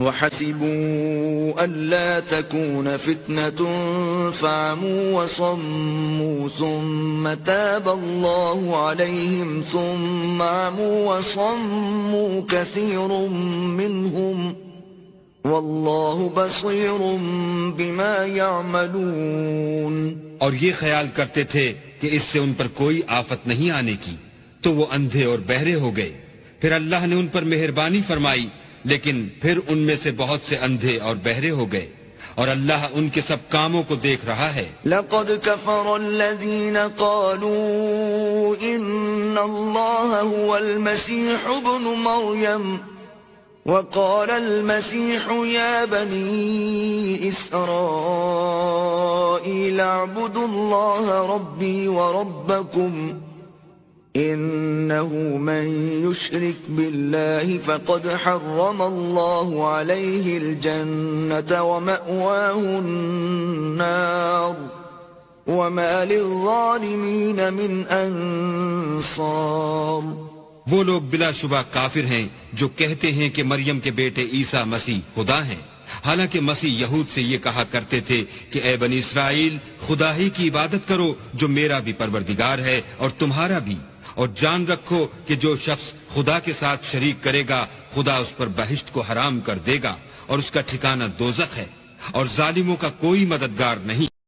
وحسبوا ألا تكون فتنة فعموا وصموا ثم تاب الله عليهم ثم عموا وصموا كثير منهم والله بصير بما يعملون. اور یہ خیال کرتے تھے کہ اس سے ان پر کوئی آفت نہیں آنے کی تو وہ اندھے اور بہرے ہو گئے. پھر اللہ نے ان پر مہربانی فرمائی لیکن پھر ان میں سے بہت سے اندھے اور بہرے ہو گئے اور اللہ ان کے سب کاموں کو دیکھ رہا ہے. لقد كفر الذين قالوا إن الله هو المسيح ابن مريم وقال المسيح يا بني إسرائيل اعبدوا الله ربي وربكم إنه من يشرك بالله فقد حرم الله عليه الجنة ومأواه النار وما للظالمين من أنصار. وہ لوگ بلا شبہ کافر ہیں جو کہتے ہیں کہ مریم کے بیٹے عیسیٰ مسیح خدا ہیں، حالانکہ مسیح یہود سے یہ کہا کرتے تھے کہ اے بنی اسرائیل خدا ہی کی عبادت کرو جو میرا بھی پروردگار ہے اور تمہارا بھی، اور جان رکھو کہ جو شخص خدا کے ساتھ شریک کرے گا خدا اس پر بہشت کو حرام کر دے گا اور اس کا ٹھکانہ دوزخ ہے اور ظالموں کا کوئی مددگار نہیں.